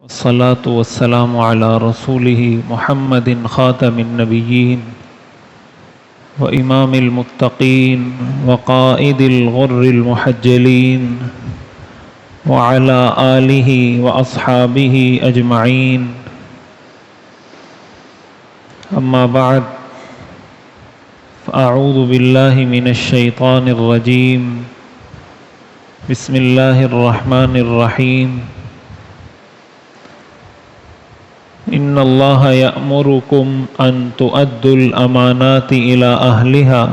والصلاة والسلام على رسوله محمد خاتم النبيين وإمام المتقين وقائد الغر المحجلين وعلى آله وأصحابه أجمعين. أما بعد، فأعوذ بالله من الشيطان الرجيم. بسم الله الرحمن الرحيم. إن الله يأمركم أن تؤدوا الأمانات إلى أهلها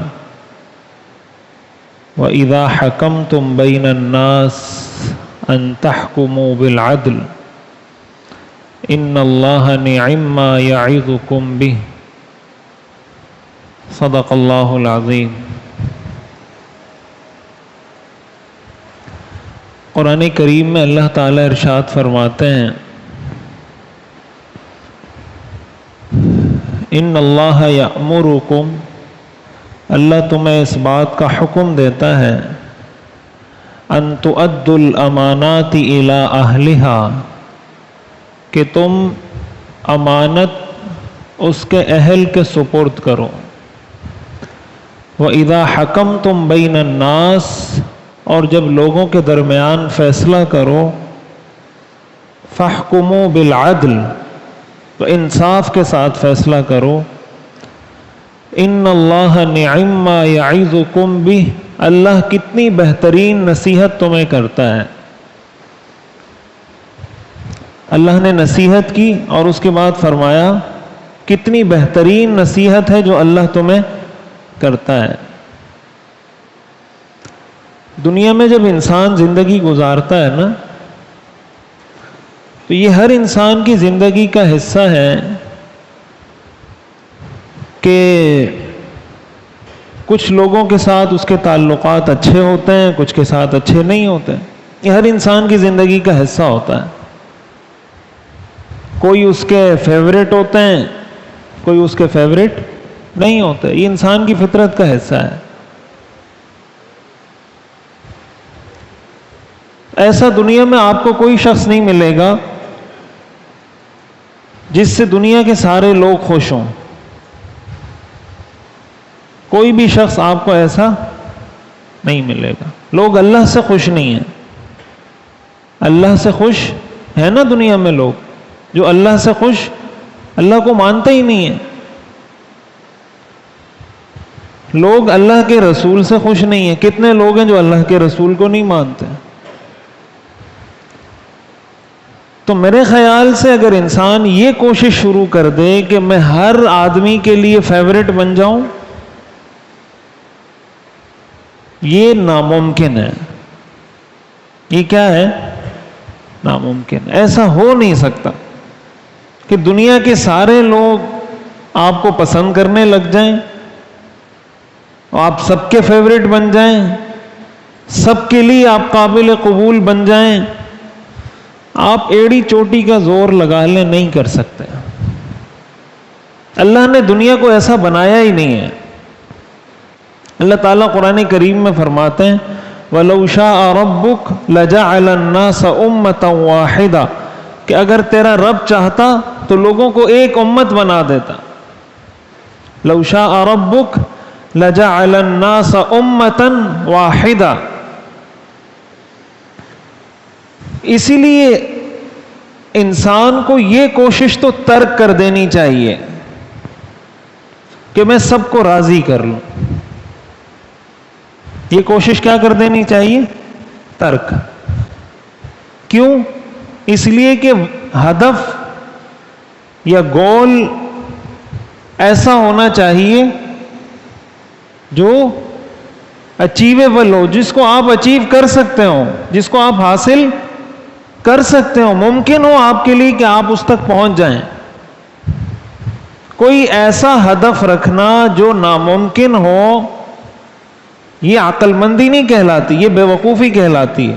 وإذا حكمتم بين الناس أن تحكموا بالعدل إن الله نعم ما يعظكم به. صدق اللہ العظیم. قرآن کریم میں اللہ تعالیٰ ارشاد فرماتے ہیں، ان اللہ یأمرکم، اللہ تمہیں اس بات کا حکم دیتا ہے، ان تؤدوا الامانات الی اہلہا، کہ تم امانت اس کے اہل کے سپرد کرو. وَإِذَا حَكَمْتُمْ بَيْنَ النَّاسِ، اور جب لوگوں کے درمیان فیصلہ کرو، فَاحْكُمُوا بِالْعَدْلِ، تو انصاف کے ساتھ فیصلہ کرو. ان اللہ نعم ما یعظکم بہ، اللہ کتنی بہترین نصیحت تمہیں کرتا ہے. اللہ نے نصیحت کی اور اس کے بعد فرمایا کتنی بہترین نصیحت ہے جو اللہ تمہیں کرتا ہے. دنیا میں جب انسان زندگی گزارتا ہے نا، تو یہ ہر انسان کی زندگی کا حصہ ہے کہ کچھ لوگوں کے ساتھ اس کے تعلقات اچھے ہوتے ہیں، کچھ کے ساتھ اچھے نہیں ہوتے. یہ ہر انسان کی زندگی کا حصہ ہوتا ہے. کوئی اس کے فیورٹ ہوتے ہیں، کوئی اس کے فیورٹ نہیں ہوتے. یہ انسان کی فطرت کا حصہ ہے. ایسا دنیا میں آپ کو کوئی شخص نہیں ملے گا جس سے دنیا کے سارے لوگ خوش ہوں. کوئی بھی شخص آپ کو ایسا نہیں ملے گا. لوگ اللہ سے خوش نہیں ہیں. اللہ سے خوش ہے نا دنیا میں لوگ، جو اللہ سے خوش، اللہ کو مانتے ہی نہیں ہیں. لوگ اللہ کے رسول سے خوش نہیں ہیں. کتنے لوگ ہیں جو اللہ کے رسول کو نہیں مانتے. تو میرے خیال سے اگر انسان یہ کوشش شروع کر دے کہ میں ہر آدمی کے لیے فیورٹ بن جاؤں، یہ ناممکن ہے. یہ کیا ہے؟ ناممکن. ایسا ہو نہیں سکتا کہ دنیا کے سارے لوگ آپ کو پسند کرنے لگ جائیں، آپ سب کے فیورٹ بن جائیں، سب کے لیے آپ قابل قبول بن جائیں. آپ ایڑی چوٹی کا زور لگا لیں، نہیں کر سکتے. اللہ نے دنیا کو ایسا بنایا ہی نہیں ہے. اللہ تعالیٰ قرآن کریم میں فرماتے ہیں وَلَوْ شَاءَ رَبُّكَ لَجَعَلَ النَّاسَ أُمَّةً وَاحِدَةً، کہ اگر تیرا رب چاہتا تو لوگوں کو ایک امت بنا دیتا. لَوْ شَاءَ رَبُّكَ لَجَعَلَ النَّاسَ أُمَّةً وَاحِدَةً. اسی لیے انسان کو یہ کوشش تو ترک کر دینی چاہیے کہ میں سب کو راضی کر لوں. یہ کوشش کیا کر دینی چاہیے؟ ترک. کیوں؟ اس لیے کہ ہدف یا گول ایسا ہونا چاہیے جو اچیویبل ہو، جس کو آپ اچیو کر سکتے ہو، جس کو آپ حاصل کر سکتے ہو، ممکن ہو آپ کے لیے کہ آپ اس تک پہنچ جائیں. کوئی ایسا ہدف رکھنا جو ناممکن ہو، یہ عقل مندی نہیں کہلاتی، یہ بے وقوفی کہلاتی ہے.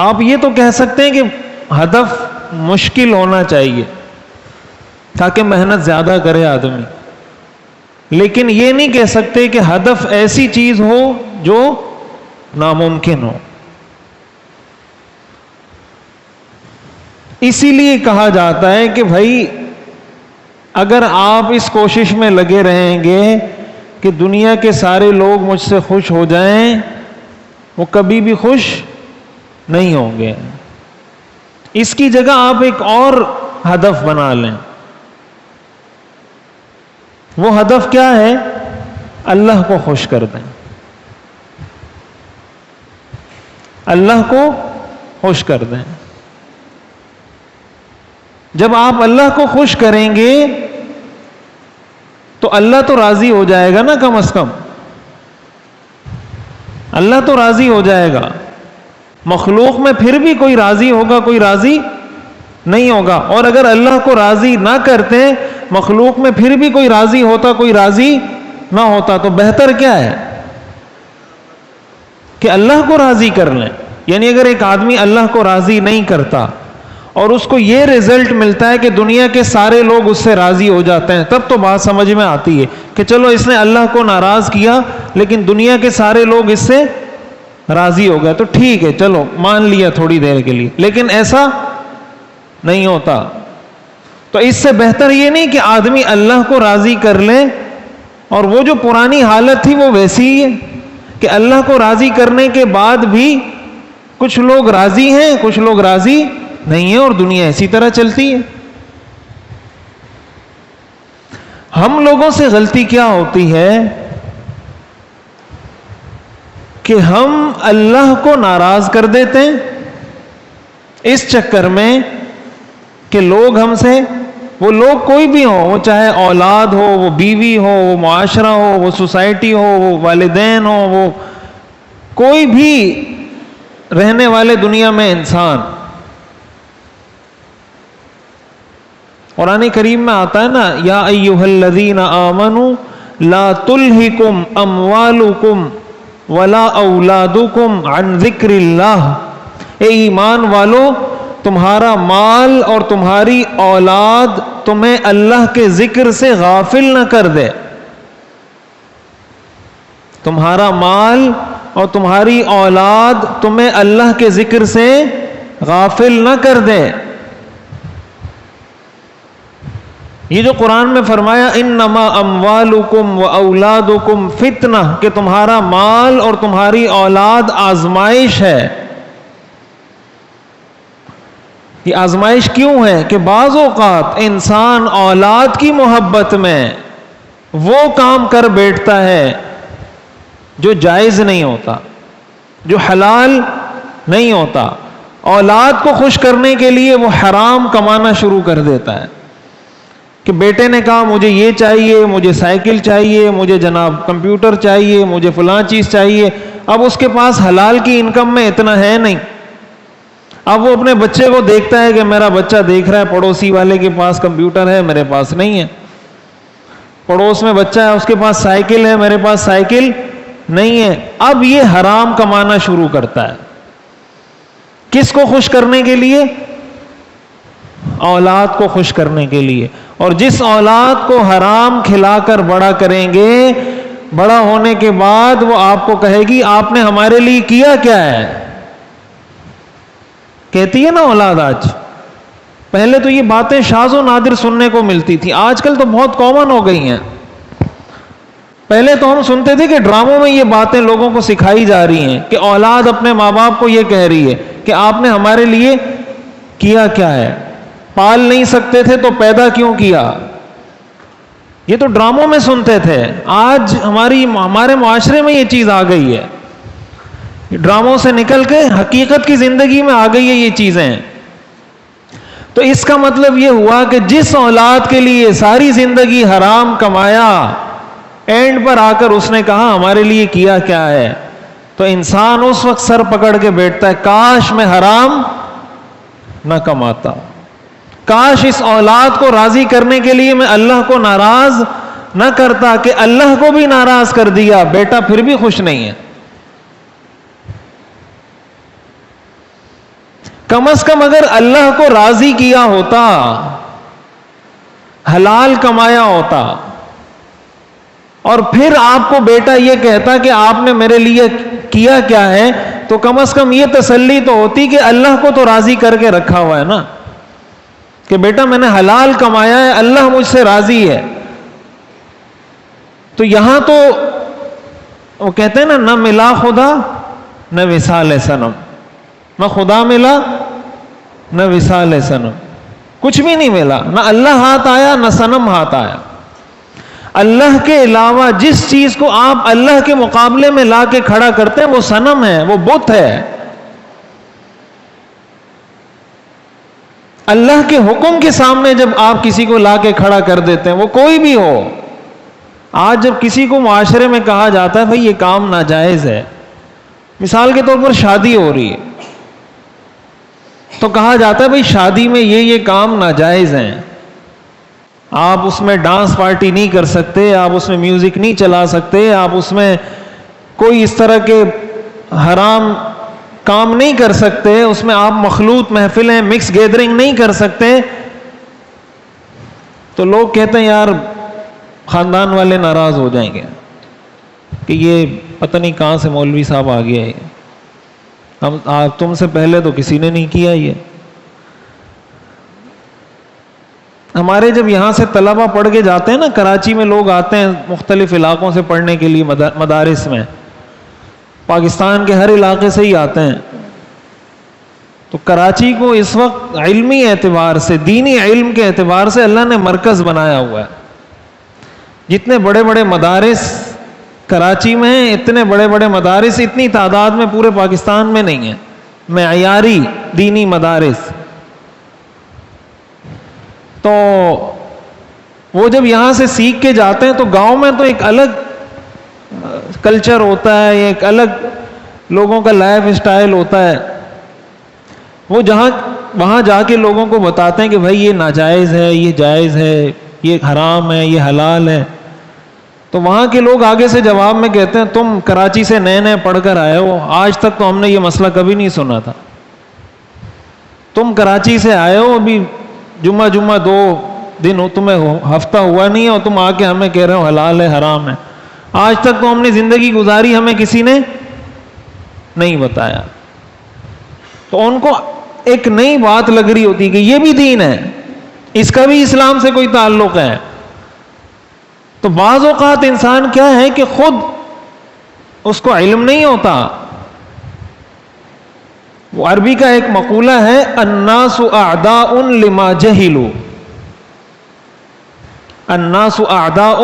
آپ یہ تو کہہ سکتے ہیں کہ ہدف مشکل ہونا چاہیے تاکہ محنت زیادہ کرے آدمی، لیکن یہ نہیں کہہ سکتے کہ ہدف ایسی چیز ہو جو ناممکن ہو. اسی لیے کہا جاتا ہے کہ بھائی اگر آپ اس کوشش میں لگے رہیں گے کہ دنیا کے سارے لوگ مجھ سے خوش ہو جائیں، وہ کبھی بھی خوش نہیں ہوں گے. اس کی جگہ آپ ایک اور ہدف بنا لیں. وہ ہدف کیا ہے؟ اللہ کو خوش کر دیں. اللہ کو خوش کر دیں. جب آپ اللہ کو خوش کریں گے تو اللہ تو راضی ہو جائے گا نا. کم از کم اللہ تو راضی ہو جائے گا. مخلوق میں پھر بھی کوئی راضی ہوگا، کوئی راضی نہیں ہوگا. اور اگر اللہ کو راضی نہ کرتے، مخلوق میں پھر بھی کوئی راضی ہوتا، کوئی راضی نہ ہوتا، تو بہتر کیا ہے کہ اللہ کو راضی کر لیں. یعنی اگر ایک آدمی اللہ کو راضی نہیں کرتا اور اس کو یہ رزلٹ ملتا ہے کہ دنیا کے سارے لوگ اس سے راضی ہو جاتے ہیں، تب تو بات سمجھ میں آتی ہے کہ چلو اس نے اللہ کو ناراض کیا لیکن دنیا کے سارے لوگ اس سے راضی ہو گئے، تو ٹھیک ہے، چلو مان لیا تھوڑی دیر کے لیے. لیکن ایسا نہیں ہوتا. تو اس سے بہتر یہ نہیں کہ آدمی اللہ کو راضی کر لے اور وہ جو پرانی حالت تھی وہ ویسی ہی ہے کہ اللہ کو راضی کرنے کے بعد بھی کچھ لوگ راضی ہیں، کچھ لوگ راضی نہیں ہیں، اور دنیا اسی طرح چلتی ہے. ہم لوگوں سے غلطی کیا ہوتی ہے کہ ہم اللہ کو ناراض کر دیتے ہیں اس چکر میں کہ لوگ ہم سے، وہ لوگ کوئی بھی ہو، وہ چاہے اولاد ہو، وہ بیوی ہو، وہ معاشرہ ہو، وہ سوسائٹی ہو، وہ والدین ہو، وہ کوئی بھی رہنے والے دنیا میں انسان. قرآن کریم میں آتا ہے نا، یا ایھا الذین آمنوا لا تلہکم اموالکم ولا اولادکم عن ذکر اللہ. اے ایمان والو، تمہارا مال اور تمہاری اولاد تمہیں اللہ کے ذکر سے غافل نہ کر دے. تمہارا مال اور تمہاری اولاد تمہیں اللہ کے ذکر سے غافل نہ کر دے. یہ جو قرآن میں فرمایا انما اموالکم و اولادکم فتنہ، کہ تمہارا مال اور تمہاری اولاد آزمائش ہے. یہ آزمائش کیوں ہے کہ بعض اوقات انسان اولاد کی محبت میں وہ کام کر بیٹھتا ہے جو جائز نہیں ہوتا، جو حلال نہیں ہوتا. اولاد کو خوش کرنے کے لیے وہ حرام کمانا شروع کر دیتا ہے کہ بیٹے نے کہا مجھے یہ چاہیے، مجھے سائیکل چاہیے، مجھے جناب کمپیوٹر چاہیے، مجھے فلاں چیز چاہیے. اب اس کے پاس حلال کی انکم میں اتنا ہے نہیں. اب وہ اپنے بچے کو دیکھتا ہے کہ میرا بچہ دیکھ رہا ہے پڑوسی والے کے پاس کمپیوٹر ہے، میرے پاس نہیں ہے. پڑوس میں بچہ ہے، اس کے پاس سائیکل ہے، میرے پاس سائیکل نہیں ہے. اب یہ حرام کمانا شروع کرتا ہے. کس کو خوش کرنے کے لیے؟ اولاد کو خوش کرنے کے لیے. اور جس اولاد کو حرام کھلا کر بڑا کریں گے، بڑا ہونے کے بعد وہ آپ کو کہے گی آپ نے ہمارے لیے کیا کیا ہے. کہتی ہے نا اولاد آج. پہلے تو یہ باتیں شاذ و نادر سننے کو ملتی تھی، آج کل تو بہت کامن ہو گئی ہیں. پہلے تو ہم سنتے تھے کہ ڈراموں میں یہ باتیں لوگوں کو سکھائی جا رہی ہیں کہ اولاد اپنے ماں باپ کو یہ کہہ رہی ہے کہ آپ نے ہمارے لیے کیا کیا ہے. پال نہیں سکتے تھے تو پیدا کیوں کیا. یہ تو ڈراموں میں سنتے تھے. آج ہمارے معاشرے میں یہ چیز آ گئی ہے. ڈراموں سے نکل کے حقیقت کی زندگی میں آ گئی ہے یہ چیزیں. تو اس کا مطلب یہ ہوا کہ جس اولاد کے لیے ساری زندگی حرام کمایا، اینڈ پر آ کر اس نے کہا ہمارے لیے کیا کیا ہے، تو انسان اس وقت سر پکڑ کے بیٹھتا ہے کاش میں حرام نہ کماتا، کاش اس اولاد کو راضی کرنے کے لیے میں اللہ کو ناراض نہ کرتا. کہ اللہ کو بھی ناراض کر دیا، بیٹا پھر بھی خوش نہیں ہے. کم از کم اگر اللہ کو راضی کیا ہوتا، حلال کمایا ہوتا، اور پھر آپ کو بیٹا یہ کہتا کہ آپ نے میرے لیے کیا کیا ہے، تو کم از کم یہ تسلی تو ہوتی کہ اللہ کو تو راضی کر کے رکھا ہوا ہے نا. کہ بیٹا میں نے حلال کمایا ہے، اللہ مجھ سے راضی ہے. تو یہاں تو وہ کہتے ہیں نا، نہ ملا خدا نہ وصال صنم، نہ خدا ملا نہ وصال صنم، کچھ بھی نہیں ملا، نہ اللہ ہاتھ آیا نہ صنم ہاتھ آیا. اللہ کے علاوہ جس چیز کو آپ اللہ کے مقابلے میں لا کے کھڑا کرتے ہیں وہ صنم ہے، وہ بت ہے. اللہ کے حکم کے سامنے جب آپ کسی کو لا کے کھڑا کر دیتے ہیں، وہ کوئی بھی ہو. آج جب کسی کو معاشرے میں کہا جاتا ہے بھئی یہ کام ناجائز ہے، مثال کے طور پر شادی ہو رہی ہے تو کہا جاتا ہے بھئی شادی میں یہ کام ناجائز ہیں، آپ اس میں ڈانس پارٹی نہیں کر سکتے، آپ اس میں میوزک نہیں چلا سکتے، آپ اس میں کوئی اس طرح کے حرام کام نہیں کر سکتے، اس میں آپ مخلوط محفلیں مکس گیدرنگ نہیں کر سکتے. تو لوگ کہتے ہیں یار خاندان والے ناراض ہو جائیں گے کہ یہ پتہ نہیں کہاں سے مولوی صاحب آ گیا ہے، تم سے پہلے تو کسی نے نہیں کیا یہ. ہمارے جب یہاں سے طلبہ پڑھ کے جاتے ہیں نا، کراچی میں لوگ آتے ہیں مختلف علاقوں سے پڑھنے کے لیے مدارس میں، پاکستان کے ہر علاقے سے ہی آتے ہیں. تو کراچی کو اس وقت علمی اعتبار سے، دینی علم کے اعتبار سے اللہ نے مرکز بنایا ہوا ہے. جتنے بڑے بڑے مدارس کراچی میں ہیں، اتنے بڑے بڑے مدارس اتنی تعداد میں پورے پاکستان میں نہیں ہیں، معیاری دینی مدارس. تو وہ جب یہاں سے سیکھ کے جاتے ہیں تو گاؤں میں تو ایک الگ کلچر ہوتا ہے، ایک الگ لوگوں کا لائف اسٹائل ہوتا ہے. وہ وہاں جا کے لوگوں کو بتاتے ہیں کہ بھائی یہ ناجائز ہے، یہ جائز ہے، یہ حرام ہے، یہ حلال ہے. تو وہاں کے لوگ آگے سے جواب میں کہتے ہیں تم کراچی سے نئے نئے پڑھ کر آئے ہو، آج تک تو ہم نے یہ مسئلہ کبھی نہیں سنا تھا. تم کراچی سے آئے ہو، ابھی جمعہ 2 دن ہو، تمہیں ہفتہ ہوا نہیں ہے اور تم آ کے ہمیں کہہ رہے ہو حلال ہے حرام ہے. آج تک تو ہم نے زندگی گزاری، ہمیں کسی نے نہیں بتایا. تو ان کو ایک نئی بات لگ رہی ہوتی کہ یہ بھی دین ہے، اس کا بھی اسلام سے کوئی تعلق ہے. تو بعض اوقات انسان کیا ہے کہ خود اس کو علم نہیں ہوتا. وہ عربی کا ایک مقولہ ہے، الناس اعداء لما جہلوا، الناس اعداء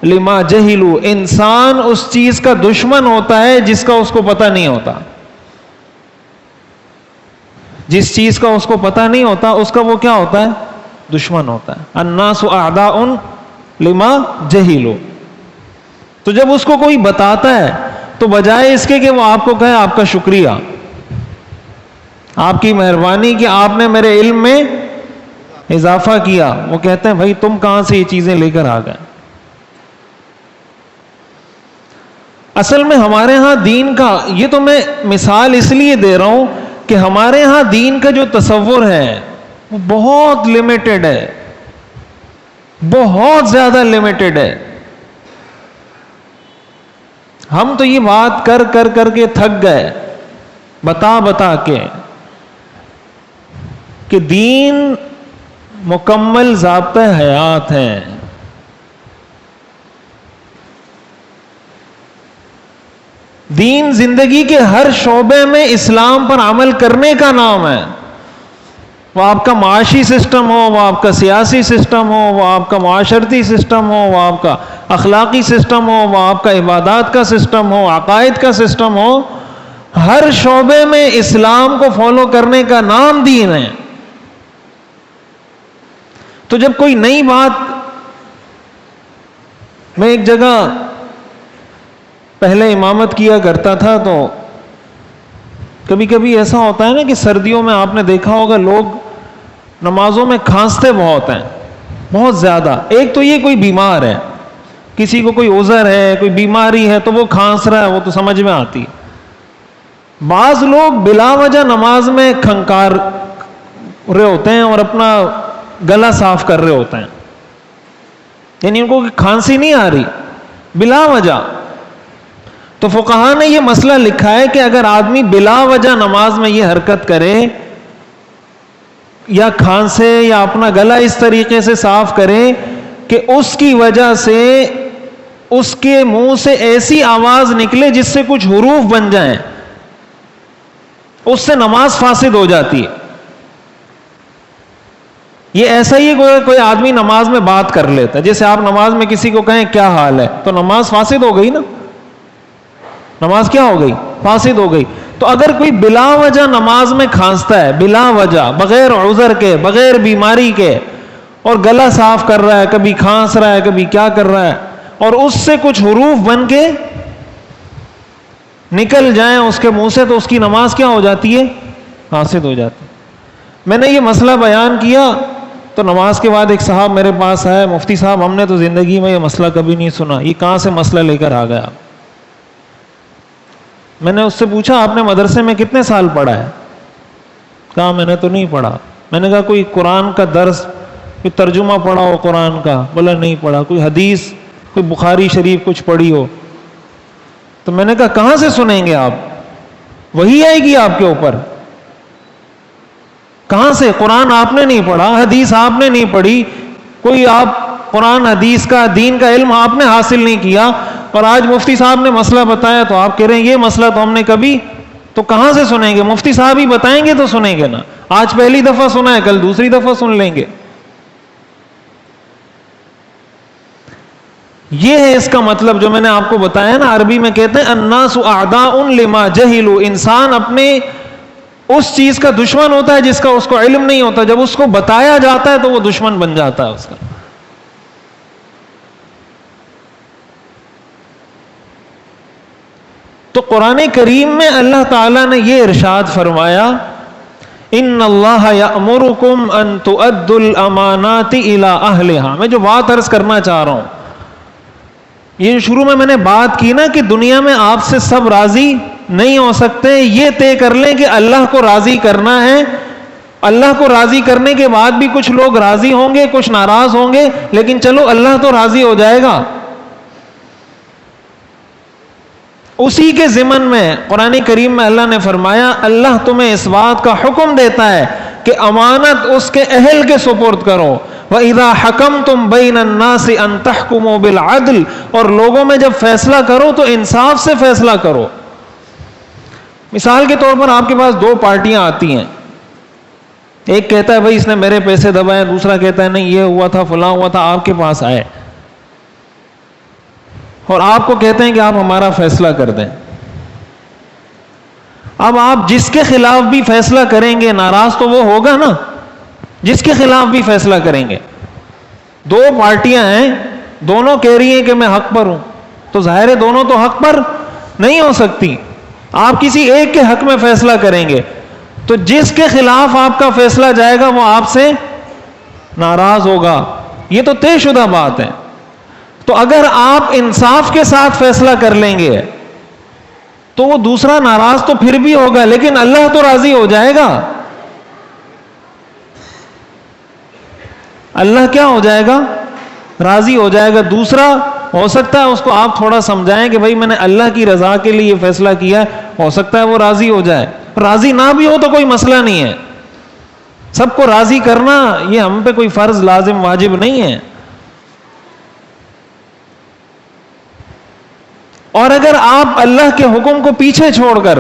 لما جہلوا. انسان اس چیز کا دشمن ہوتا ہے جس کا اس کو پتہ نہیں ہوتا. جس چیز کا اس کو پتہ نہیں ہوتا اس کا وہ کیا ہوتا ہے؟ دشمن ہوتا ہے. الناس اعداء لما جہلوا. تو جب اس کو کوئی بتاتا ہے تو بجائے اس کے کہ وہ آپ کو کہے آپ کا شکریہ، آپ کی مہربانی کہ آپ نے میرے علم میں اضافہ کیا، وہ کہتے ہیں بھائی تم کہاں سے یہ چیزیں لے کر آ گئے. اصل میں ہمارے ہاں دین کا، یہ تو میں مثال اس لیے دے رہا ہوں کہ ہمارے ہاں دین کا جو تصور ہے وہ بہت لمیٹڈ ہے، بہت زیادہ لمیٹڈ ہے. ہم تو یہ بات کر کر کر کے تھک گئے، بتا بتا کے، کہ دین مکمل ضابطہ حیات ہے. دین زندگی کے ہر شعبے میں اسلام پر عمل کرنے کا نام ہے. وہ آپ کا معاشی سسٹم ہو، وہ آپ کا سیاسی سسٹم ہو، وہ آپ کا معاشرتی سسٹم ہو، وہ آپ کا اخلاقی سسٹم ہو، وہ آپ کا عبادات کا سسٹم ہو، عقائد کا سسٹم ہو، ہر شعبے میں اسلام کو فالو کرنے کا نام دین ہے. تو جب کوئی نئی بات، میں ایک جگہ پہلے امامت کیا کرتا تھا، تو کبھی کبھی ایسا ہوتا ہے نا کہ سردیوں میں آپ نے دیکھا ہوگا لوگ نمازوں میں کھانستے بہت ہیں، بہت زیادہ. ایک تو یہ کوئی بیمار ہے، کسی کو کوئی عذر ہے، کوئی بیماری ہے تو وہ کھانس رہا ہے، وہ تو سمجھ میں آتی. بعض لوگ بلا وجہ نماز میں کھنکار رہے ہوتے ہیں اور اپنا گلا صاف کر رہے ہوتے ہیں، یعنی ان کو کھانسی نہیں آ رہی بلا وجہ. تو فقہا نے یہ مسئلہ لکھا ہے کہ اگر آدمی بلا وجہ نماز میں یہ حرکت کرے یا کھانسے یا اپنا گلا اس طریقے سے صاف کرے کہ اس کی وجہ سے اس کے منہ سے ایسی آواز نکلے جس سے کچھ حروف بن جائیں، اس سے نماز فاسد ہو جاتی ہے. یہ ایسا ہی کوئی آدمی نماز میں بات کر لیتا ہے، جیسے آپ نماز میں کسی کو کہیں کیا حال ہے، تو نماز فاسد ہو گئی نا. نماز کیا ہو گئی؟ فاسد ہو گئی. تو اگر کوئی بلا وجہ نماز میں کھانستا ہے، بلا وجہ، بغیر عذر کے، بغیر بیماری کے، اور گلا صاف کر رہا ہے، کبھی کھانس رہا ہے، کبھی کیا کر رہا ہے، اور اس سے کچھ حروف بن کے نکل جائیں اس کے منہ سے، تو اس کی نماز کیا ہو جاتی ہے؟ فاسد ہو جاتی ہے. میں نے یہ مسئلہ بیان کیا تو نماز کے بعد ایک صاحب میرے پاس آئے، مفتی صاحب ہم نے تو زندگی میں یہ مسئلہ کبھی نہیں سنا، یہ کہاں سے مسئلہ لے کر آ گیا؟ میں نے اس سے پوچھا آپ نے مدرسے میں کتنے سال پڑھا ہے؟ کہا میں نے تو نہیں پڑھا. میں نے کہا کوئی قرآن کا درس، کوئی ترجمہ پڑھا ہو قرآن کا؟ بولا نہیں پڑھا. کوئی حدیث، کوئی بخاری شریف کچھ پڑھی ہو؟ تو میں نے کہا کہاں سے سنیں گے آپ؟ وہی آئے گی آپ کے اوپر. کہاں سے؟ قرآن آپ نے نہیں پڑھا، حدیث آپ نے نہیں پڑھی، کوئی آپ قرآن حدیث کا، دین کا علم آپ نے حاصل نہیں کیا، اور آج مفتی صاحب نے مسئلہ بتایا تو آپ کہہ رہے ہیں یہ مسئلہ تو ہم نے کبھی، تو کہاں سے سنیں گے؟ مفتی صاحب ہی بتائیں گے تو سنیں گے نا. آج پہلی دفعہ سنا ہے، کل دوسری دفعہ سن لیں گے. یہ ہے اس کا مطلب جو میں نے آپ کو بتایا نا. عربی میں کہتے ہیں الناس اعداء لما جہلوا، انسان اپنے اس چیز کا دشمن ہوتا ہے جس کا اس کو علم نہیں ہوتا. جب اس کو بتایا جاتا ہے تو وہ دشمن بن جاتا ہے اس کا. تو قرآن کریم میں اللہ تعالیٰ نے یہ ارشاد فرمایا ان اللہ یأمرکم ان تؤدوا الامانات الی اہلہا. میں جو بات عرض کرنا چاہ رہا ہوں، یہ شروع میں نے بات کی نا کہ دنیا میں آپ سے سب راضی نہیں ہو سکتے. یہ طے کر لیں کہ اللہ کو راضی کرنا ہے. اللہ کو راضی کرنے کے بعد بھی کچھ لوگ راضی ہوں گے، کچھ ناراض ہوں گے، لیکن چلو اللہ تو راضی ہو جائے گا. اسی کے ضمن میں قرآن کریم میں اللہ نے فرمایا اللہ تمہیں اس بات کا حکم دیتا ہے کہ امانت اس کے اہل کے سپرد کرو. وَإِذَا حَكَمْتُمْ بَيْنَ النَّاسِ أَن تَحْكُمُوا بِالْعَدْلِ، اور لوگوں میں جب فیصلہ کرو تو انصاف سے فیصلہ کرو. مثال کے طور پر آپ کے پاس دو پارٹیاں آتی ہیں، ایک کہتا ہے بھائی اس نے میرے پیسے دبائے، دوسرا کہتا ہے نہیں یہ ہوا تھا فلاں ہوا تھا. آپ کے پاس آئے اور آپ کو کہتے ہیں کہ آپ ہمارا فیصلہ کر دیں. اب آپ جس کے خلاف بھی فیصلہ کریں گے ناراض تو وہ ہوگا نا، جس کے خلاف بھی فیصلہ کریں گے. دو پارٹیاں ہیں، دونوں کہہ رہی ہیں کہ میں حق پر ہوں، تو ظاہر ہے دونوں تو حق پر نہیں ہو سکتی. آپ کسی ایک کے حق میں فیصلہ کریں گے تو جس کے خلاف آپ کا فیصلہ جائے گا وہ آپ سے ناراض ہوگا. یہ تو طے شدہ بات ہے. تو اگر آپ انصاف کے ساتھ فیصلہ کر لیں گے تو وہ دوسرا ناراض تو پھر بھی ہوگا، لیکن اللہ تو راضی ہو جائے گا. اللہ کیا ہو جائے گا؟ راضی ہو جائے گا. دوسرا ہو سکتا ہے اس کو آپ تھوڑا سمجھائیں کہ بھائی میں نے اللہ کی رضا کے لیے یہ فیصلہ کیا ہے، ہو سکتا ہے وہ راضی ہو جائے. راضی نہ بھی ہو تو کوئی مسئلہ نہیں ہے. سب کو راضی کرنا یہ ہم پہ کوئی فرض لازم واجب نہیں ہے. اور اگر آپ اللہ کے حکم کو پیچھے چھوڑ کر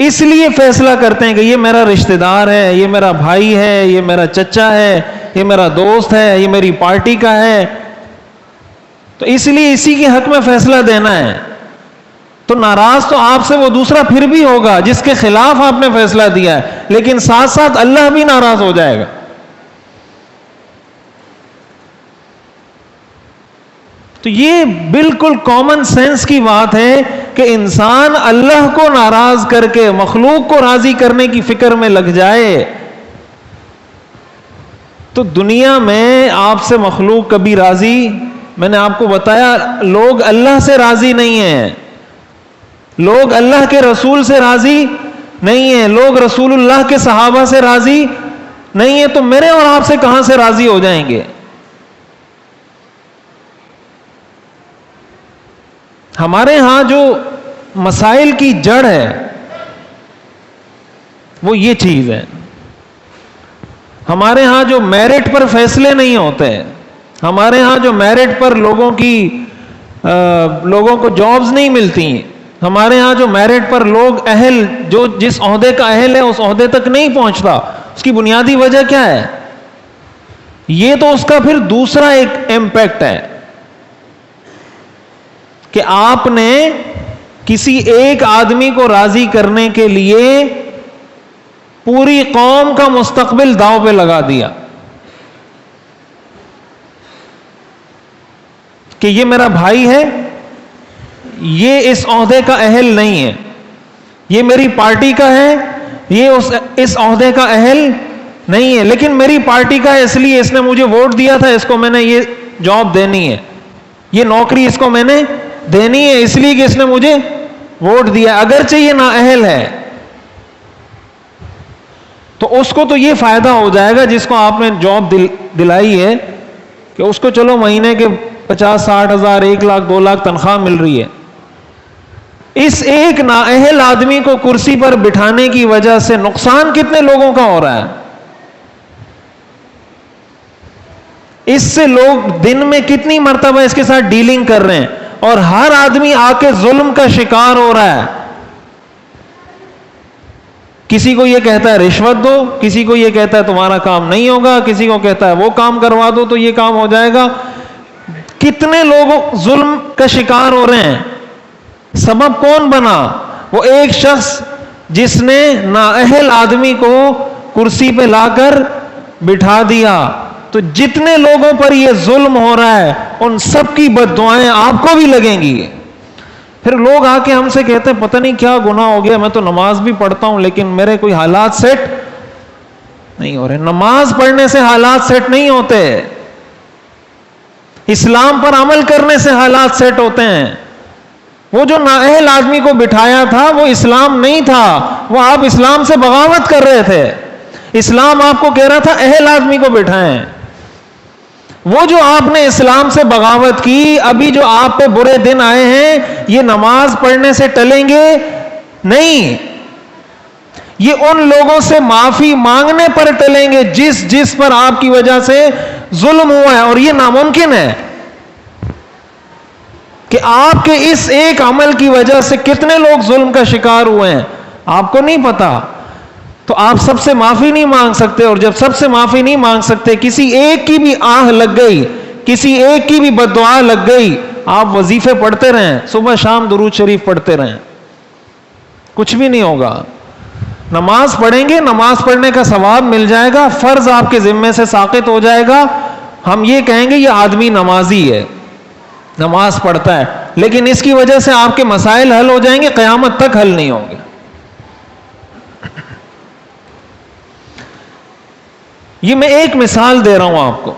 اس لیے فیصلہ کرتے ہیں کہ یہ میرا رشتہ دار ہے، یہ میرا بھائی ہے، یہ میرا چچا ہے، یہ میرا دوست ہے، یہ میری پارٹی کا ہے، تو اس لیے اسی کے حق میں فیصلہ دینا ہے، تو ناراض تو آپ سے وہ دوسرا پھر بھی ہوگا جس کے خلاف آپ نے فیصلہ دیا ہے، لیکن ساتھ ساتھ اللہ بھی ناراض ہو جائے گا. تو یہ بالکل کامن سینس کی بات ہے کہ انسان اللہ کو ناراض کر کے مخلوق کو راضی کرنے کی فکر میں لگ جائے تو دنیا میں آپ سے مخلوق کبھی راضی، میں نے آپ کو بتایا لوگ اللہ سے راضی نہیں ہیں، لوگ اللہ کے رسول سے راضی نہیں ہیں، لوگ رسول اللہ کے صحابہ سے راضی نہیں ہیں، تو میرے اور آپ سے کہاں سے راضی ہو جائیں گے؟ ہمارے ہاں جو مسائل کی جڑ ہے وہ یہ چیز ہے ہمارے ہاں جو میرٹ پر فیصلے نہیں ہوتے، ہمارے ہاں جو میرٹ پر لوگوں کو جابز نہیں ملتی، ہمارے ہاں جو میرٹ پر لوگ اہل، جو جس عہدے کا اہل ہے اس عہدے تک نہیں پہنچتا، اس کی بنیادی وجہ کیا ہے؟ یہ تو اس کا پھر دوسرا ایک امپیکٹ ہے کہ آپ نے کسی ایک آدمی کو راضی کرنے کے لیے پوری قوم کا مستقبل داؤ پہ لگا دیا کہ یہ میرا بھائی ہے، یہ اس عہدے کا اہل نہیں ہے، یہ میری پارٹی کا ہے، یہ اس عہدے کا اہل نہیں ہے، لیکن میری پارٹی کا ہے اس لیے اس نے مجھے ووٹ دیا تھا، اس کو میں نے یہ جاب دینی ہے، یہ نوکری اس کو میں نے دینی ہے اس لیے کہ اس نے مجھے ووٹ دیا، اگرچہ یہ نااہل ہے۔ تو اس کو تو یہ فائدہ ہو جائے گا جس کو آپ نے جاب دلائی ہے کہ اس کو چلو مہینے کے 50-60 ہزار، 1 لاکھ 2 لاکھ تنخواہ مل رہی ہے۔ اس ایک نااہل آدمی کو کرسی پر بٹھانے کی وجہ سے نقصان کتنے لوگوں کا ہو رہا ہے؟ اس سے لوگ دن میں کتنی مرتبہ اس کے ساتھ ڈیلنگ کر رہے ہیں، اور ہر آدمی آ کے ظلم کا شکار ہو رہا ہے۔ کسی کو یہ کہتا ہے رشوت دو، کسی کو یہ کہتا ہے تمہارا کام نہیں ہوگا، کسی کو کہتا ہے وہ کام کروا دو تو یہ کام ہو جائے گا۔ کتنے لوگ ظلم کا شکار ہو رہے ہیں؟ سبب کون بنا؟ وہ ایک شخص جس نے نااہل آدمی کو کرسی پہ لا کر بٹھا دیا۔ تو جتنے لوگوں پر یہ ظلم ہو رہا ہے ان سب کی بد دعائیں آپ کو بھی لگیں گی۔ پھر لوگ آ کے ہم سے کہتے ہیں پتہ نہیں کیا گناہ ہو گیا، میں تو نماز بھی پڑھتا ہوں لیکن میرے کوئی حالات سیٹ نہیں ہو رہے۔ نماز پڑھنے سے حالات سیٹ نہیں ہوتے، اسلام پر عمل کرنے سے حالات سیٹ ہوتے ہیں۔ وہ جو نااہل آدمی کو بٹھایا تھا وہ اسلام نہیں تھا، وہ آپ اسلام سے بغاوت کر رہے تھے۔ اسلام آپ کو کہہ رہا تھا اہل آدمی کو بٹھائیں۔ وہ جو آپ نے اسلام سے بغاوت کی، ابھی جو آپ پہ برے دن آئے ہیں یہ نماز پڑھنے سے ٹلیں گے نہیں، یہ ان لوگوں سے معافی مانگنے پر ٹلیں گے جس پر آپ کی وجہ سے ظلم ہوا ہے۔ اور یہ ناممکن ہے کہ آپ کے اس ایک عمل کی وجہ سے کتنے لوگ ظلم کا شکار ہوئے ہیں آپ کو نہیں پتا۔ تو آپ سب سے معافی نہیں مانگ سکتے، اور جب سب سے معافی نہیں مانگ سکتے، کسی ایک کی بھی آہ لگ گئی، کسی ایک کی بھی بد دعا لگ گئی، آپ وظیفے پڑھتے رہیں، صبح شام درود شریف پڑھتے رہیں، کچھ بھی نہیں ہوگا۔ نماز پڑھیں گے، نماز پڑھنے کا ثواب مل جائے گا، فرض آپ کے ذمے سے ساقط ہو جائے گا، ہم یہ کہیں گے یہ آدمی نمازی ہے، نماز پڑھتا ہے، لیکن اس کی وجہ سے آپ کے مسائل حل ہو جائیں گے، قیامت تک حل نہیں ہوں گے۔ یہ میں ایک مثال دے رہا ہوں آپ کو۔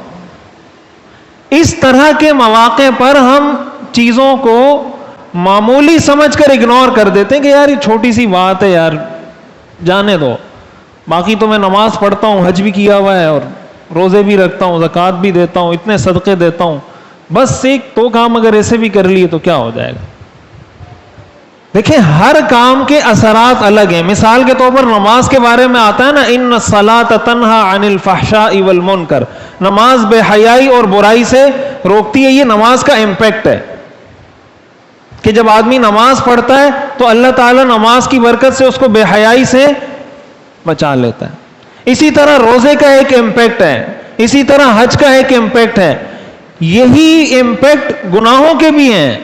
اس طرح کے مواقع پر ہم چیزوں کو معمولی سمجھ کر اگنور کر دیتے ہیں کہ یار یہ چھوٹی سی بات ہے، یار جانے دو، باقی تو میں نماز پڑھتا ہوں، حج بھی کیا ہوا ہے، اور روزے بھی رکھتا ہوں، زکوٰۃ بھی دیتا ہوں، اتنے صدقے دیتا ہوں، بس ایک تو کام اگر ایسے بھی کر لیے تو کیا ہو جائے گا۔ دیکھیں ہر کام کے اثرات الگ ہیں۔ مثال کے طور پر نماز کے بارے میں آتا ہے نا، ان الصلاۃ تنہی عن الفحشاء والمنکر، نماز بے حیائی اور برائی سے روکتی ہے۔ یہ نماز کا امپیکٹ ہے کہ جب آدمی نماز پڑھتا ہے تو اللہ تعالیٰ نماز کی برکت سے اس کو بے حیائی سے بچا لیتا ہے۔ اسی طرح روزے کا ایک امپیکٹ ہے، اسی طرح حج کا ایک امپیکٹ ہے۔ یہی امپیکٹ گناہوں کے بھی ہیں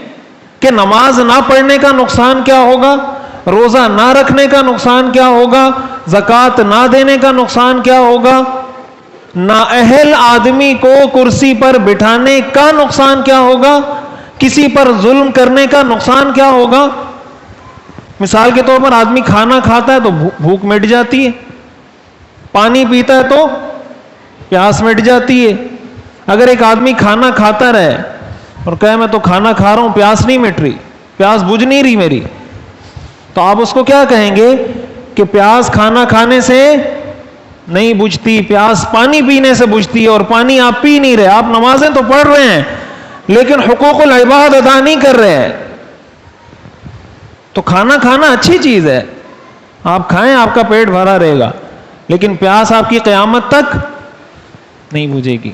کہ نماز نہ پڑھنے کا نقصان کیا ہوگا، روزہ نہ رکھنے کا نقصان کیا ہوگا، زکوٰۃ نہ دینے کا نقصان کیا ہوگا، نااہل آدمی کو کرسی پر بٹھانے کا نقصان کیا ہوگا، کسی پر ظلم کرنے کا نقصان کیا ہوگا۔ مثال کے طور پر آدمی کھانا کھاتا ہے تو بھوک مٹ جاتی ہے، پانی پیتا ہے تو پیاس مٹ جاتی ہے۔ اگر ایک آدمی کھانا کھاتا رہے اور کہے میں تو کھانا کھا رہا ہوں، پیاس نہیں مٹ رہی، پیاس بجھ نہیں رہی میری، تو آپ اس کو کیا کہیں گے کہ پیاس کھانا کھانے سے نہیں بجھتی، پیاس پانی پینے سے بجھتی ہے، اور پانی آپ پی نہیں رہے، آپ نمازیں تو پڑھ رہے ہیں لیکن حقوق العباد ادا نہیں کر رہے ہیں۔ تو کھانا کھانا اچھی چیز ہے، آپ کھائیں، آپ کا پیٹ بھرا رہے گا، لیکن پیاس آپ کی قیامت تک نہیں بجھے گی.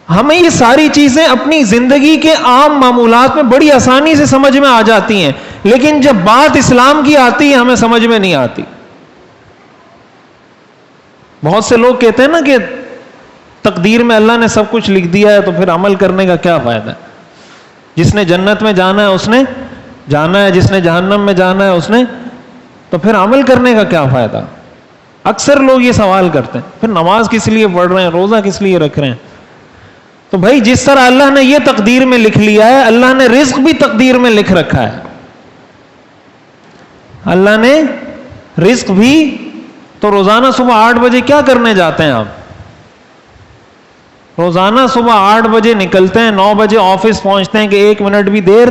ہمیں یہ ساری چیزیں اپنی زندگی کے عام معمولات میں بڑی آسانی سے سمجھ میں آ جاتی ہیں, لیکن جب بات اسلام کی آتی ہے ہمیں سمجھ میں نہیں آتی. بہت سے لوگ کہتے ہیں نا کہ تقدیر میں اللہ نے سب کچھ لکھ دیا ہے تو پھر عمل کرنے کا کیا فائدہ ہے. جس نے جنت میں جانا ہے اس نے جانا ہے, جس نے جہنم میں جانا ہے اس نے, تو پھر عمل کرنے کا کیا فائدہ. اکثر لوگ یہ سوال کرتے ہیں پھر نماز کس لیے پڑھ رہے ہیں, روزہ کس لیے رکھ رہے ہیں. تو بھائی جس طرح اللہ نے یہ تقدیر میں لکھ لیا ہے, اللہ نے رزق بھی تقدیر میں لکھ رکھا ہے. اللہ نے رزق بھی, تو روزانہ صبح 8 بجے کیا کرنے جاتے ہیں آپ؟ روزانہ صبح 8 بجے نکلتے ہیں, 9 بجے آفس پہنچتے ہیں کہ 1 منٹ بھی دیر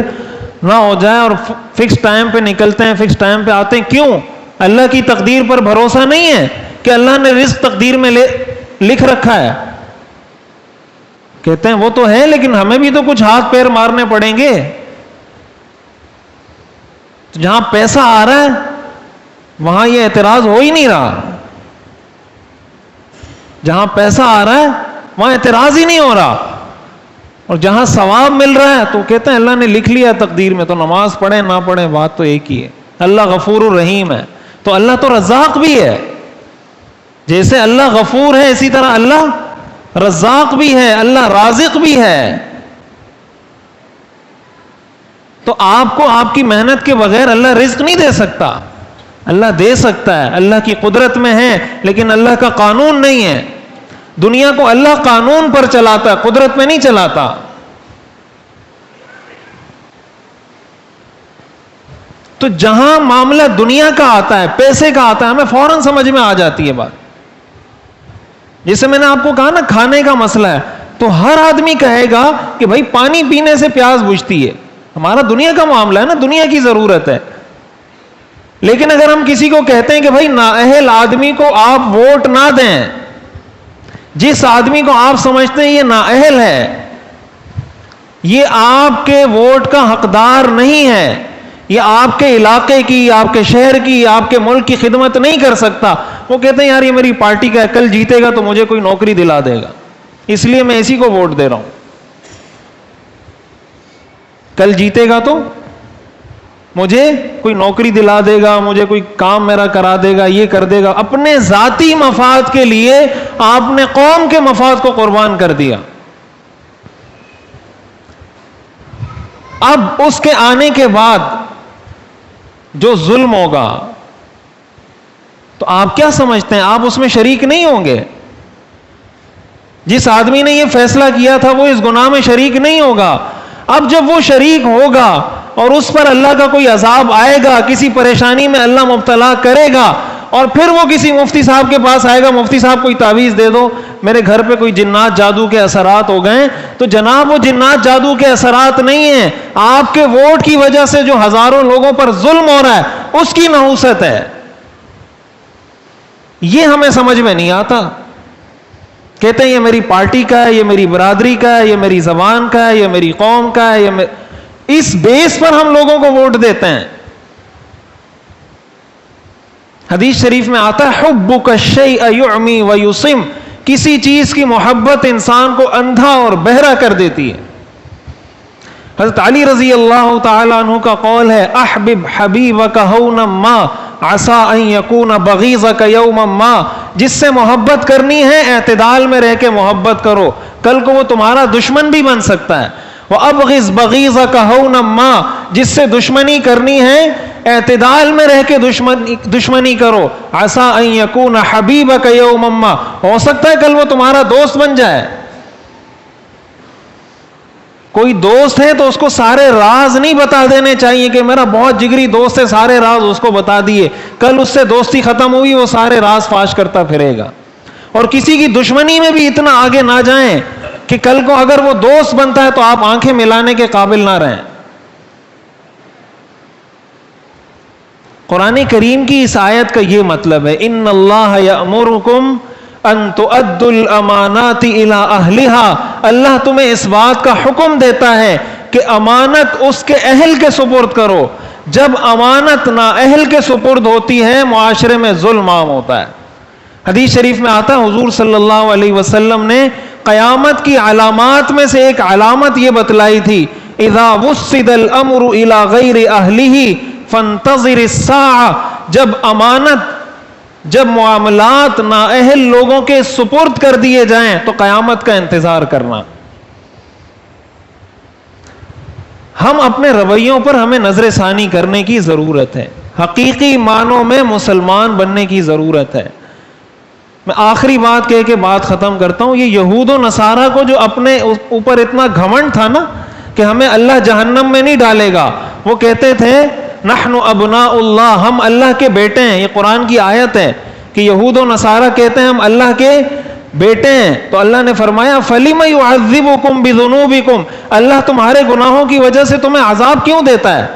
نہ ہو جائے, اور فکس ٹائم پہ نکلتے ہیں, فکس ٹائم پہ آتے ہیں. کیوں؟ اللہ کی تقدیر پر بھروسہ نہیں ہے کہ اللہ نے رزق تقدیر میں لکھ رکھا ہے. کہتے ہیں وہ تو ہے لیکن ہمیں بھی تو کچھ ہاتھ پیر مارنے پڑیں گے. تو جہاں پیسہ آ رہا ہے وہاں یہ اعتراض ہو ہی نہیں رہا. جہاں پیسہ آ رہا ہے وہاں اعتراض ہی نہیں ہو رہا, اور جہاں ثواب مل رہا ہے تو کہتے ہیں اللہ نے لکھ لیا تقدیر میں, تو نماز پڑھیں نہ پڑھیں بات تو ایک ہی ہے. اللہ غفور الرحیم ہے, تو اللہ تو رزاق بھی ہے. جیسے اللہ غفور ہے اسی طرح اللہ رزاق بھی ہے, اللہ رازق بھی ہے. تو آپ کو آپ کی محنت کے بغیر اللہ رزق نہیں دے سکتا. اللہ دے سکتا ہے, اللہ کی قدرت میں ہے, لیکن اللہ کا قانون نہیں ہے. دنیا کو اللہ قانون پر چلاتا ہے, قدرت میں نہیں چلاتا. تو جہاں معاملہ دنیا کا آتا ہے, پیسے کا آتا ہے, ہمیں فوراً سمجھ میں آ جاتی ہے بات. جیسے میں نے آپ کو کہا نا کھانے کا مسئلہ ہے, تو ہر آدمی کہے گا کہ بھائی پانی پینے سے پیاس بجھتی ہے. ہمارا دنیا کا معاملہ ہے نا, دنیا کی ضرورت ہے. لیکن اگر ہم کسی کو کہتے ہیں کہ بھائی نااہل آدمی کو آپ ووٹ نہ دیں, جس آدمی کو آپ سمجھتے ہیں یہ نااہل ہے, یہ آپ کے ووٹ کا حقدار نہیں ہے, یہ آپ کے علاقے کی, آپ کے شہر کی, آپ کے ملک کی خدمت نہیں کر سکتا, وہ کہتے ہیں یار یہ میری پارٹی کا ہے, کل جیتے گا تو مجھے کوئی نوکری دلا دے گا, اس لیے میں اسی کو ووٹ دے رہا ہوں. کل جیتے گا تو مجھے کوئی نوکری دلا دے گا, مجھے کوئی کام میرا کرا دے گا, یہ کر دے گا. اپنے ذاتی مفاد کے لیے آپ نے قوم کے مفاد کو قربان کر دیا. اب اس کے آنے کے بعد جو ظلم ہوگا تو آپ کیا سمجھتے ہیں, آپ اس میں شریک نہیں ہوں گے؟ جس آدمی نے یہ فیصلہ کیا تھا وہ اس گناہ میں شریک نہیں ہوگا. اب جب وہ شریک ہوگا اور اس پر اللہ کا کوئی عذاب آئے گا, کسی پریشانی میں اللہ مبتلا کرے گا, اور پھر وہ کسی مفتی صاحب کے پاس آئے گا, مفتی صاحب کوئی تعویذ دے دو, میرے گھر پہ کوئی جنات جادو کے اثرات ہو گئے. تو جناب وہ جنات جادو کے اثرات نہیں ہیں, آپ کے ووٹ کی وجہ سے جو ہزاروں لوگوں پر ظلم ہو رہا ہے اس کی نحوست ہے. یہ ہمیں سمجھ میں نہیں آتا. کہتے ہیں یہ میری پارٹی کا ہے, یہ میری برادری کا ہے, یہ میری زبان کا ہے, یہ میری قوم کا ہے, اس بیس پر ہم لوگوں کو ووٹ دیتے ہیں. حدیث شریف میں آتا ہے حبک الشیء یعمی ویصم, کسی چیز کی محبت انسان کو اندھا اور بہرا کر دیتی ہے. حضرت علی رضی اللہ تعالی عنہ کا قول ہے احبب حبیبک ہونا ما عسى ان يكون بغيضك يوما ما, جس سے محبت کرنی ہے اعتدال میں رہ کے محبت کرو, کل کو وہ تمہارا دشمن بھی بن سکتا ہے. وابغض بغيضك هونا ما, جس سے دشمنی کرنی ہے اعتدال میں رہ کے دشمنی کرو. عسى ان يكون حبيبك يوما ما, ہو سکتا ہے کل وہ تمہارا دوست بن جائے. کوئی دوست ہے تو اس کو سارے راز نہیں بتا دینے چاہیے کہ میرا بہت جگری دوست ہے, سارے راز اس کو بتا دیے, کل اس سے دوستی ختم ہوئی وہ سارے راز فاش کرتا پھرے گا. اور کسی کی دشمنی میں بھی اتنا آگے نہ جائیں کہ کل کو اگر وہ دوست بنتا ہے تو آپ آنکھیں ملانے کے قابل نہ رہیں. قرآن کریم کی اس آیت کا یہ مطلب ہے ان اللہ یأمرکم ان تؤدوا الامانات الى اہلها, اللہ تمہیں اس بات کا حکم دیتا ہے کہ امانت اس کے اہل کے سپرد کرو. جب امانت نااہل کے سپرد ہوتی ہے معاشرے میں ظلم عام ہوتا ہے. حدیث شریف میں آتا ہے حضور صلی اللہ علیہ وسلم نے قیامت کی علامات میں سے ایک علامت یہ بتلائی تھی، اذا وسد الامر الى غیر اہلہ فانتظر الساعہ، جب معاملات نااہل لوگوں کے سپرد کر دیے جائیں تو قیامت کا انتظار کرنا۔ ہم اپنے رویوں پر ہمیں نظر ثانی کرنے کی ضرورت ہے، حقیقی معنوں میں مسلمان بننے کی ضرورت ہے۔ میں آخری بات کہہ کے بات ختم کرتا ہوں، یہ یہود و نصارہ کو جو اپنے اوپر اتنا گھمنڈ تھا نا کہ ہمیں اللہ جہنم میں نہیں ڈالے گا، وہ کہتے تھے نحن ابناء اللہ، ہم اللہ کے بیٹے ہیں۔ یہ قرآن کی آیت ہے کہ یہود و نصارہ کہتے ہیں ہم اللہ کے بیٹے ہیں، تو اللہ نے فرمایا فَلِمَ يُعَذِّبُكُمْ بِذُنُوبِكُمْ، اللہ تمہارے گناہوں کی وجہ سے تمہیں عذاب کیوں دیتا ہے؟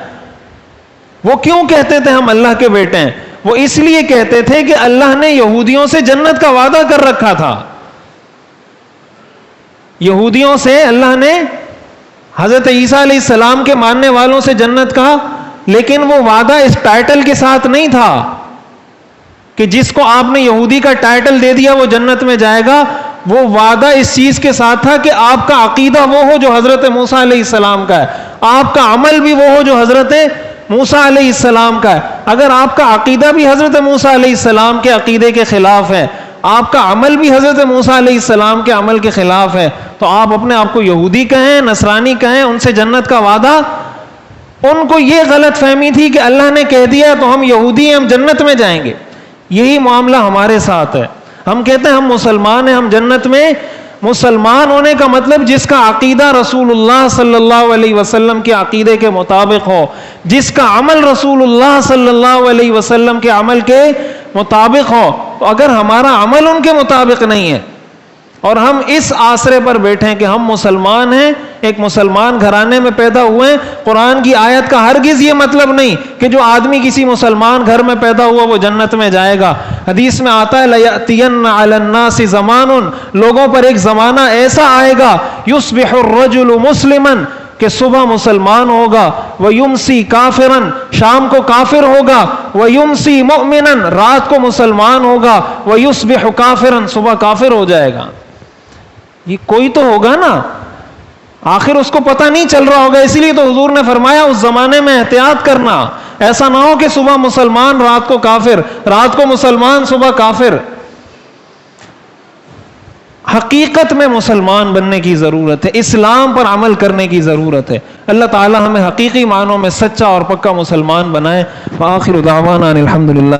وہ کیوں کہتے تھے ہم اللہ کے بیٹے ہیں؟ وہ اس لیے کہتے تھے کہ اللہ نے یہودیوں سے جنت کا وعدہ کر رکھا تھا۔ یہودیوں سے اللہ نے حضرت عیسیٰ علیہ السلام کے ماننے والوں سے جنت کا، لیکن وہ وعدہ اس ٹائٹل کے ساتھ نہیں تھا کہ جس کو آپ نے یہودی کا ٹائٹل دے دیا وہ جنت میں جائے گا۔ وہ وعدہ اس چیز کے ساتھ تھا کہ آپ کا عقیدہ وہ ہو جو حضرت موسیٰ علیہ السلام کا ہے، آپ کا عمل بھی وہ ہو جو حضرت موسیٰ علیہ السلام کا ہے۔ اگر آپ کا عقیدہ بھی حضرت موسیٰ علیہ السلام کے عقیدے کے خلاف ہے، آپ کا عمل بھی حضرت موسیٰ علیہ السلام کے عمل کے خلاف ہے، تو آپ اپنے آپ کو یہودی کہیں، نصرانی کہیں، ان سے جنت کا وعدہ۔ ان کو یہ غلط فہمی تھی کہ اللہ نے کہہ دیا تو ہم یہودی ہیں، ہم جنت میں جائیں گے۔ یہی معاملہ ہمارے ساتھ ہے۔ ہم کہتے ہیں ہم مسلمان ہیں، ہم جنت میں۔ مسلمان ہونے کا مطلب جس کا عقیدہ رسول اللہ صلی اللہ علیہ وسلم کے عقیدے کے مطابق ہو، جس کا عمل رسول اللہ صلی اللہ علیہ وسلم کے عمل کے مطابق ہو۔ تو اگر ہمارا عمل ان کے مطابق نہیں ہے اور ہم اس آسرے پر بیٹھے ہیں کہ ہم مسلمان ہیں، ایک مسلمان گھرانے میں پیدا ہوئے ہیں، قرآن کی آیت کا ہرگز یہ مطلب نہیں کہ جو آدمی کسی مسلمان گھر میں پیدا ہوا وہ جنت میں جائے گا۔ حدیث میں آتا ہے لَيَأْتِيَنَّ عَلَى النَّاسِ زَمَانٌ، لوگوں پر ایک زمانہ ایسا آئے گا يُصْبِحُ الرَّجُلُ مُسْلِمًا، کہ صبح مسلمان ہوگا، وَيُمْسِي كَافِرًا، شام کو کافر ہوگا، وَيُمْسِي مُؤْمِنًا، رات کو مسلمان ہوگا، وَيُصْبِحُ كَافِرًا، صبح کافر ہو جائے گا۔ یہ کوئی تو ہوگا نا، آخر اس کو پتہ نہیں چل رہا ہوگا، اسی لیے تو حضور نے فرمایا اس زمانے میں احتیاط کرنا، ایسا نہ ہو کہ صبح مسلمان رات کو کافر، رات کو مسلمان صبح کافر۔ حقیقت میں مسلمان بننے کی ضرورت ہے، اسلام پر عمل کرنے کی ضرورت ہے۔ اللہ تعالی ہمیں حقیقی معنوں میں سچا اور پکا مسلمان بنائے۔ وآخر دعوانا الحمدللہ۔